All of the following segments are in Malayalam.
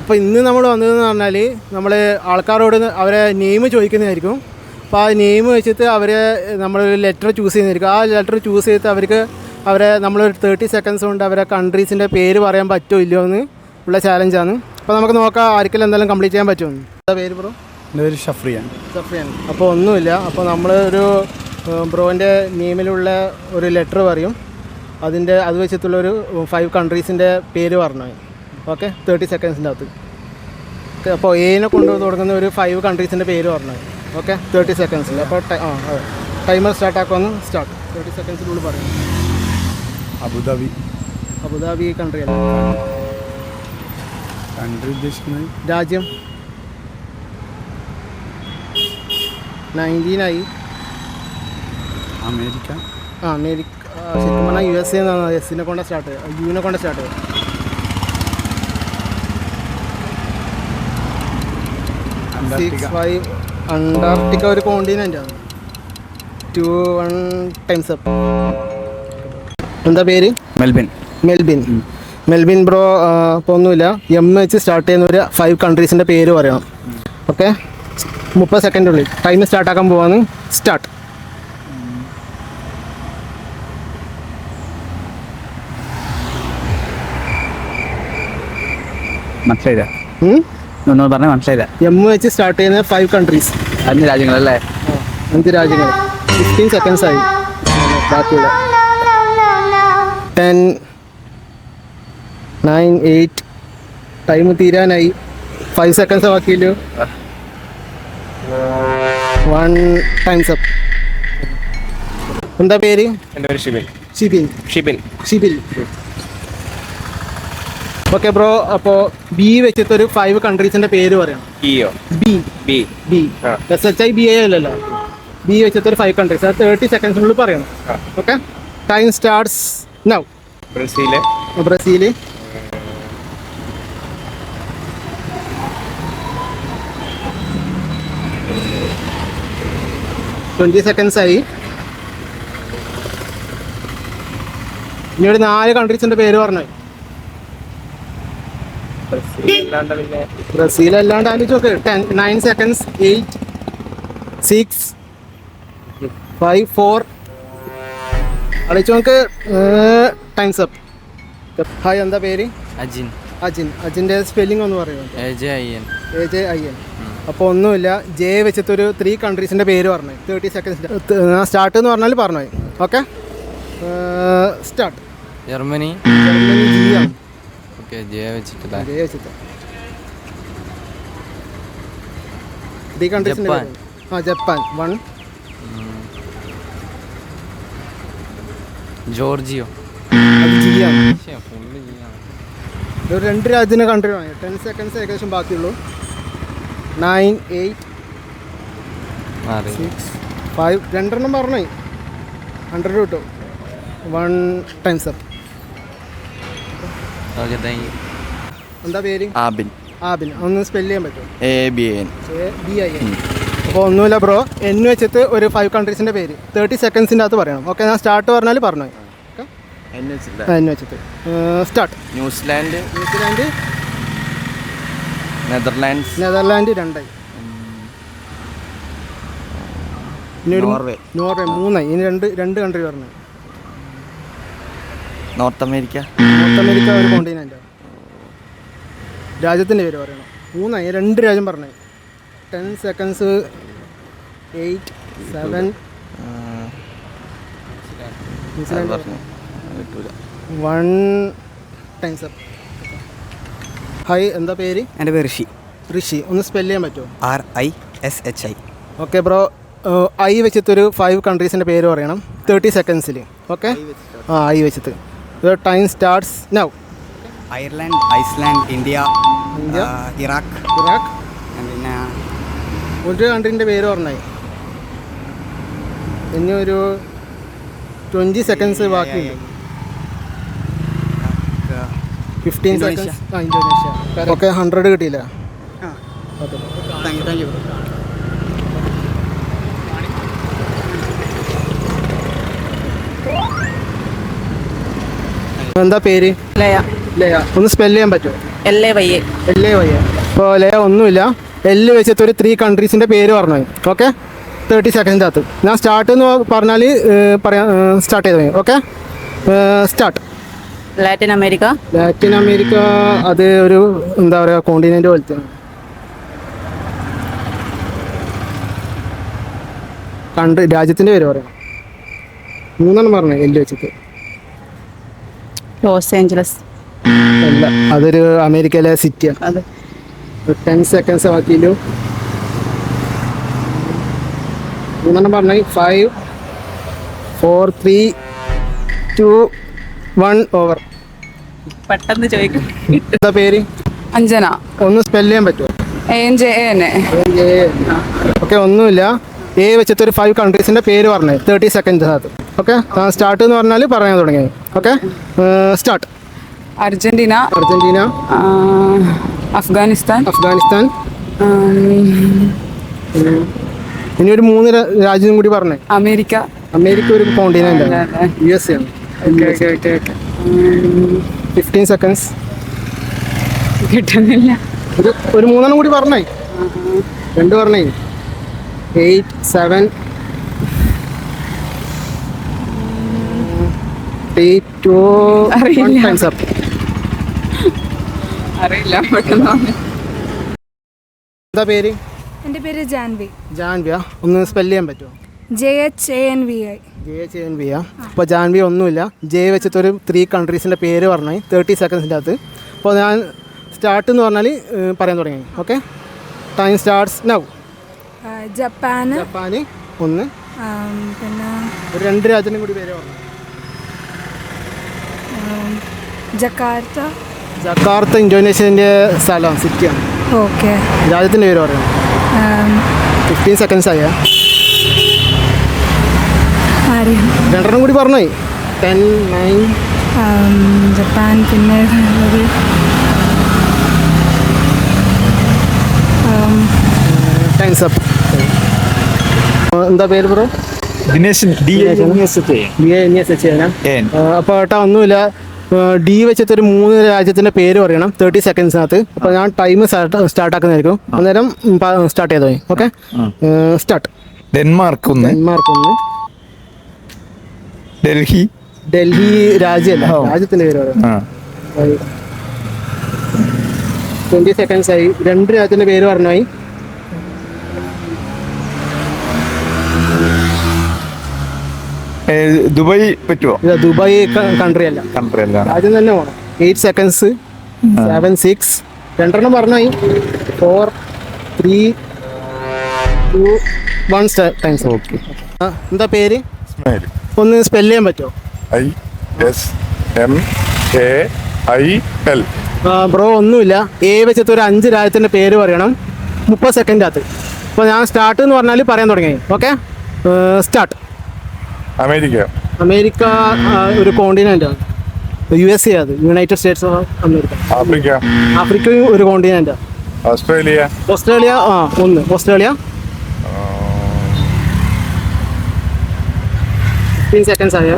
അപ്പോൾ ഇന്ന് നമ്മൾ വന്നതെന്ന് പറഞ്ഞാൽ നമ്മൾ ആൾക്കാരോട് അവരെ നെയിം ചോദിക്കുന്നതായിരിക്കും. അപ്പോൾ ആ നെയിം വെച്ചിട്ട് അവരെ നമ്മളൊരു ലെറ്റർ ചൂസ് ചെയ്യുന്നതായിരിക്കും. ആ ലെറ്റർ ചൂസ് ചെയ്തിട്ട് അവരെ നമ്മളൊരു 30 സെക്കൻഡ്സ് കൊണ്ട് അവരെ കൺട്രീസിൻ്റെ പേര് പറയാൻ പറ്റുമോ ഇല്ലയോ എന്ന് ഉള്ള ചാലഞ്ചാണ്. അപ്പോൾ നമുക്ക് നോക്കാം ആർക്കെങ്കിലും എന്തായാലും കംപ്ലീറ്റ് ചെയ്യാൻ പറ്റുമെന്ന്. എന്താ പേര് ബ്രോ? എൻ്റെ പേര് ഷഫ്രിയാൻ. അപ്പോൾ ഒന്നുമില്ല. അപ്പോൾ നമ്മൾ ഒരു ബ്രോൻ്റെ നെയിമിലുള്ള ഒരു ലെറ്റർ പറയും. അത് വെച്ചിട്ടുള്ളൊരു 5 കൺട്രീസിൻ്റെ പേര് പറഞ്ഞു. ഓക്കെ, 30 സെക്കൻഡ്സിൻ്റെ അകത്ത്. ഓക്കെ, അപ്പോൾ എനെ കൊണ്ട് തുടങ്ങുന്ന ഒരു 5 കൺട്രീസിൻ്റെ പേര് പറഞ്ഞു. ഓക്കെ, 30 സെക്കൻഡ്സിൽ. അപ്പോൾ ടൈമർ സ്റ്റാർട്ട് ആക്കുമെന്ന്. 30 സെക്കൻഡ്സിനുള്ളിൽ പറയും. അബുദാബി കൺട്രി അല്ല. കൺട്രി ഉദ്ദേശിക്കുന്നത് രാജ്യം. 19 അമേരിക്ക. അമേരിക്ക ശരിക്കും പറഞ്ഞാൽ USA എന്നാണ്. എസിനെ കൊണ്ട് സ്റ്റാർട്ട് ചെയ്യുക, യുവിനെ കൊണ്ട് സ്റ്റാർട്ട് ചെയ്യുക. 6-5 അന്റാർട്ടിക്ക ഒരു കോണ്ടിനെൻ്റാണ്. 2-1 ടൈംസ് അപ്പ്. എന്താ പേര്? മെൽബിൻ ബ്രോ. ഇപ്പോൾ ഒന്നുമില്ല. വെച്ച് സ്റ്റാർട്ട് ചെയ്യുന്ന ഒരു 5 കൺട്രീസിൻ്റെ പേര് പറയണം. ഓക്കെ, 30 സെക്കൻഡുള്ളിൽ ടൈം സ്റ്റാർട്ടാക്കാൻ പോവാന്ന്. സ്റ്റാർട്ട്. മനസ്സിലായില്ല. വെച്ച് സ്റ്റാർട്ട് ചെയ്യുന്ന 5 കൺട്രീസ്. 5 രാജ്യങ്ങളല്ലേ? 5 രാജ്യങ്ങൾ. 15 സെക്കൻഡ്സ് ആയി. ബാക്കിയുള്ള 10, 9, 8 ടൈം തീരാനായി. 5 സെക്കൻഡ്സ് ബാക്കിയല്ലോ. 1 times up. എന്താ പേര്? എൻ്റെ പേര് ഷിബിൻ. ഓക്കെ ബ്രോ, അപ്പോൾ ബി വെച്ചിട്ടൊരു 5 കൺട്രീസിൻ്റെ പേര് പറയണം. ബി SHIBA അല്ലല്ലോ. ബി വെച്ചിട്ടൊരു 5 കൺട്രീസ്. അത് 30 സെക്കൻഡ്സിനുള്ളിൽ പറയണം. Okay, time starts now. Brazil. 20 seconds ആയി. ഇനി ഒരു 4 കൺട്രീസിൻ്റെ പേര് പറഞ്ഞു. ബ്രസീൽ അല്ലാണ്ട് ആലോചിച്ചോക്കെ. 9 സെക്കൻഡ്സ്. 8, 6, 5, 4 ആലോചിച്ച് നോക്ക്. Times up. ഹായ്, എന്താ പേര്? അജിൻ്റെ സ്പെല്ലിംഗ് ഒന്ന് പറയുമോ? AJIN. അപ്പോൾ ഒന്നുമില്ല. ജെ വെച്ചിട്ടൊരു 3 കൺട്രീസിൻ്റെ പേര് പറഞ്ഞു. 30 സെക്കൻഡ്സിൻ്റെ സ്റ്റാർട്ട് എന്ന് പറഞ്ഞാൽ പറഞ്ഞു. Okay, start. ജർമ്മനി. ജി ആണ്. ജെ വെച്ചിട്ട് 3 കൺട്രീസിൻ്റെ പേര്. ജപ്പാൻ. 1. ജോർജിയോ. അത് ജി ആണ്. ഒരു 2 രാജ്യത്തിൻ്റെ കൺട്രി ആണ്. 10 സെക്കൻഡ്സ് ഏകദേശം ബാക്കിയുള്ളൂ. 9, 8, 6, 5 2 പറഞ്ഞു. 100 കിട്ടും. 1 ടൈംസ് അപ്പ്. എന്താ പേര്? ആബിൻ. ഒന്ന് സ്പെല്ല് ചെയ്യാൻ പറ്റുമോ? ABIN. അപ്പോൾ ഒന്നുമില്ല ബ്രോ. വെച്ചിട്ട് ഒരു 5 കൺട്രീസിൻ്റെ പേര് 30 സെക്കൻഡ്സിൻ്റെ അകത്ത് പറയണം. ഓക്കെ, ഞാൻ സ്റ്റാർട്ട് പറഞ്ഞാൽ പറഞ്ഞു. വെച്ചിട്ട് സ്റ്റാർട്ട്. ന്യൂസിലാൻഡ്. നെതർലാൻഡ് 2. നോർവേ 3. ഇനി 2 കൺട്രി പറഞ്ഞു. നോർത്ത് അമേരിക്ക ഒരു കോണ്ടിനെൻ്റാണ്. രാജ്യത്തിൻ്റെ പേര് പറയണം. 3. 2 രാജ്യം പറഞ്ഞു. 10 സെക്കൻഡ്സ്. 8, 7 1 times up. ഹായ്, എന്താ പേര്? എൻ്റെ പേര് ഋഷി. ഒന്ന് സ്പെല്ല് ചെയ്യാൻ പറ്റുമോ? RISHI. ഓക്കെ ബ്രോ, ഐ വെച്ചിട്ടൊരു 5 കൺട്രീസിൻ്റെ പേര് പറയണം 30 സെക്കൻഡ്സിൽ. ഓക്കെ, ഐ വെച്ചിട്ട്. Time starts now. Ireland, Iceland, India, Iraq. പിന്നെ ഒരു കൺട്രീൻ്റെ പേര് പറഞ്ഞായി. ഇനി ഒരു 20 സെക്കൻഡ്സ് ബാക്കിയുണ്ട്. 15 സെക്കൻഡ്സ്. ഇന്തോനേഷ്യ. ഓക്കെ, 100 കിട്ടിയില്ല. Okay, thank you. എന്താ പേര്? ലയ. ഒന്ന് സ്പെല്ല് ചെയ്യാൻ പറ്റുമോ? LAYA. LAY. അപ്പോൾ ലേ ഒന്നുമില്ല. എല്ല് വെച്ചിട്ട് ഒരു 3 കൺട്രീസിൻ്റെ പേര് പറഞ്ഞു. ഓക്കെ, 30 സെക്കൻഡിൻ്റെ അകത്ത്. ഞാൻ സ്റ്റാർട്ട് എന്ന് പറഞ്ഞാൽ സ്റ്റാർട്ട് ചെയ്ത് പോയി. Okay, start. Latin America. Latin America അത് ഒരു എന്താ പറയുക കോണ്ടിനെൻ്റ് പോലത്തെ കൺട്രി, രാജ്യത്തിൻ്റെ പേര് പറയാം. 3 പറഞ്ഞു എല്ല് വെച്ചിട്ട്. Los Angeles. അല്ല, അതൊരു അമേരിക്കയിലെ സിറ്റിയാണ്. അതെ. 10 സെക്കൻഡ്സ് ബാക്കിയില്ലോ. 3 പറഞ്ഞു. 5 4 3 2 1 ഓവർ. പെട്ടെന്ന് ചോദിക്കും. എന്താ പേര്? അഞ്ജന. ഒന്ന് സ്പെല് ചെയ്യാൻ പറ്റുമോ? ANJAN. ഓക്കെ, ഒന്നുമില്ല. എ വെച്ചിട്ട് ഒരു 5 കൺട്രീസിൻ്റെ പേര് പറഞ്ഞു 30 സെക്കൻഡിനകത്ത്. ഓക്കെ, സ്റ്റാർട്ട് എന്ന് പറഞ്ഞാൽ പറയാൻ തുടങ്ങി. Okay, start. Argentina. Argentina. Afghanistan. Afghanistan. ഇനി ഒരു 3 രാജ്യം കൂടി പറഞ്ഞേ. അമേരിക്ക. അമേരിക്ക ഒരു കോണ്ടിനെൻ്റ് ആണ്. USA ആണ്. 15 സെക്കൻഡ്സ്. കിട്ടുന്നില്ല. ഒരു 3 കൂടി പറഞ്ഞേ. 2 പറഞ്ഞേ. 8 7 8 2 1 ടൈംസ് അപ്പ്. അറിയില്ല, പെട്ടെന്ന്. എന്താ പേര്? എൻ്റെ പേര് ജാൻവി. ജാൻവിയ. ഒന്ന് സ്പെല് ചെയ്യാൻ പറ്റുമോ? JHANVI. JHANVI. അപ്പോൾ ജാൻവി ഒന്നുമില്ല. ജെ വെച്ചിട്ട് ഒരു 3 കൺട്രീസിൻ്റെ പേര് പറഞ്ഞു 30 സെക്കൻഡ്സിൻ്റെ അകത്ത്. അപ്പോൾ ഞാൻ സ്റ്റാർട്ട് എന്ന് പറഞ്ഞാൽ പറയാൻ തുടങ്ങി. Okay, time starts now. Japan. Japan 1. പിന്നെ ഒരു 2 രാജ്യത്തിനും കൂടി പേര് പറഞ്ഞു. ജക്കാർത്ത. ജക്കാർത്ത ഇന്തോനേഷ്യൻ്റെ സ്ഥലം, സിറ്റിയാണ്. ഓക്കെ. രാജ്യത്തിൻ്റെ പേര് പറയണം. 15 സെക്കൻഡ്സ് ആയ. അറിയാം. 2 കൂടി പറഞ്ഞു. 10 9. ജപ്പാൻ. പിന്നെ ടൈംസ് അപ്പ്. എന്താ പേര് ബ്രോ? ദിനേശ്. അപ്പോൾ ഏട്ടാ ഒന്നുമില്ല. ഡി വെച്ചിട്ട് ഒരു 3 രാജ്യത്തിൻ്റെ പേര് പറയണം 30 സെക്കൻഡ്സിനകത്ത്. അപ്പോൾ ഞാൻ ടൈം സ്റ്റാർട്ടാക്കുന്നതായിരിക്കും. അന്നേരം സ്റ്റാർട്ട് ചെയ്തോ. Okay, start. Denmark 1. Denmark 1. Delhi. Delhi രാജ്യമല്ല, രാജ്യത്തിൻ്റെ പേര് പറയാം. 20 സെക്കൻഡ്സ് ആയി. 2 രാജ്യത്തിൻ്റെ പേര് പറഞ്ഞായി. ദുബായ് പറ്റുമോ? ഇത് ദുബായ് കൺട്രി അല്ല, രാജ്യം തന്നെ പോകണം. 8 സെക്കൻഡ്സ്. 7 6. 2 പറഞ്ഞായി. 4 3 2 1 ടൈംസ്. ഓക്കെ. എന്താ പേര്? ഒന്ന് സ്പെല് ചെയ്യാൻ പറ്റുമോ? ISMAIL. ബ്രോ ഒന്നുമില്ല. എ വെച്ചിട്ട് ഒരു 5 രാജ്യത്തിൻ്റെ പേര് പറയണം 30 സെക്കൻഡിനകത്ത്. അപ്പോൾ ഞാൻ സ്റ്റാർട്ട് എന്ന് പറഞ്ഞാൽ പറയാൻ തുടങ്ങി. Okay, start. അമേരിക്ക. അമേരിക്ക ഒരു കോണ്ടിനെൻ്റാണ്. USA അത് United States of America. Africa. ആഫ്രിക്കയും ഒരു കോണ്ടിനെൻ്റാണ്. ഓസ്ട്രേലിയ. ഓസ്ട്രേലിയ 1. ഓസ്ട്രേലിയ. 15 സെക്കൻഡ്സ് ആയ.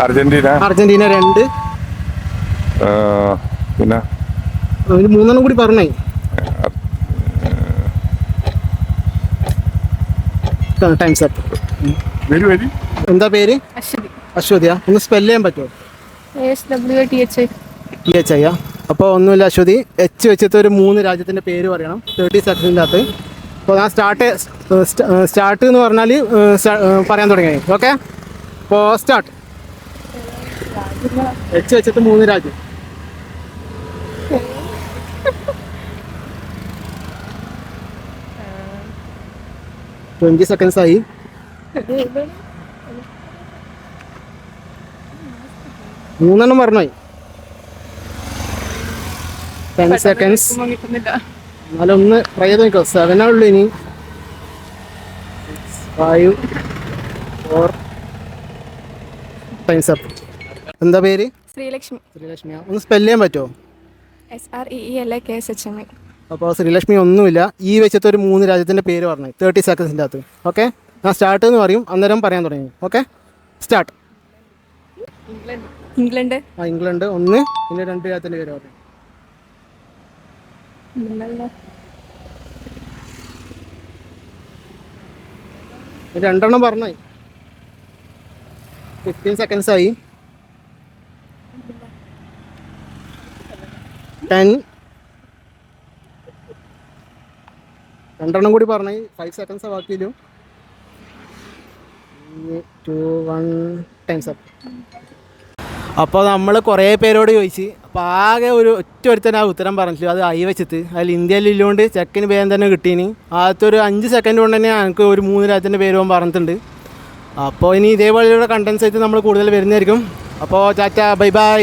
അർജന്റീന. അർജന്റീന 2. പിന്നെ 3 കൂടി പറഞ്ഞേ. Times up. എന്താ പേര്? അശ്വതിയാ. ഒന്ന് സ്പെല് ചെയ്യാൻ പറ്റുമോ? THI. അപ്പോൾ ഒന്നുമില്ല അശ്വതി. H വെച്ചിട്ട് ഒരു 3 രാജ്യത്തിൻ്റെ പേര് പറയണം 30 സെക്കൻഡിൻ്റെ അകത്ത്. അപ്പോൾ ഞാൻ സ്റ്റാർട്ട് എന്ന് പറഞ്ഞാൽ പറയാൻ തുടങ്ങി. ഓക്കെ, അപ്പോൾ സ്റ്റാർട്ട്. H വെച്ചിട്ട് 3 രാജ്യം. ട്വൻറ്റി സെക്കൻഡ്സ് ആയി. 3 പറഞ്ഞോയി. 10 സെക്കൻഡ്സ്. എന്നാലും ഒന്ന് ട്രൈ ചെയ്ത് നോക്കോ. 7 ഉള്ളൂ ഇനി. 5 4 ടൈംസ് അപ്പ്. എന്താ പേര്? ശ്രീലക്ഷ്മി. ശ്രീലക്ഷ്മിയാ. ഒന്ന് സ്പെല് ചെയ്യാൻ പറ്റുമോ? SREELKSHMI. അപ്പോൾ ശ്രീലക്ഷ്മി ഒന്നുമില്ല. ഈ വെച്ചിട്ട് ഒരു 3 രാജ്യത്തിൻ്റെ പേര് പറഞ്ഞു 30 സെക്കൻഡ്സിൻ്റെ അകത്ത്. ഓക്കെ, ഞാൻ സ്റ്റാർട്ട് എന്ന് പറയും, അന്നേരം പറയാൻ തുടങ്ങി. Okay, start. England. England. England 1. പിന്നെ 2 രാജ്യത്തിൻ്റെ പേര് പറഞ്ഞു. രണ്ടെണ്ണം പറഞ്ഞേ. 15 seconds ആയി. 10. രണ്ടെണ്ണം കൂടി പറഞ്ഞേ. 5 seconds ബാക്കിയില്ലോ. 2, 1 times up. അപ്പോൾ നമ്മൾ കുറേ പേരോട് ചോദിച്ച്, അപ്പോൾ ആകെ ഒറ്റ ഒരുത്തന്നെ ആ ഉത്തരം പറഞ്ഞില്ല. അത് ഐ വെച്ചിട്ട് അതിൽ ഇന്ത്യയിലില്ലോണ്ട് ചെക്കന് പേര് തന്നെ കിട്ടീനി. ആദ്യത്തെ ഒരു 5 സെക്കൻഡ് കൊണ്ട് തന്നെ എനിക്ക് ഒരു 3 രാജ്യത്തിൻ്റെ പേര് പോകാൻ പറഞ്ഞിട്ടുണ്ട്. അപ്പോൾ ഇനി ഇതേപോലെയുള്ള കണ്ടൻസ് ആയിട്ട് നമ്മൾ കൂടുതൽ വരുന്നതായിരിക്കും. അപ്പോൾ ടാറ്റ, ബൈ ബൈ.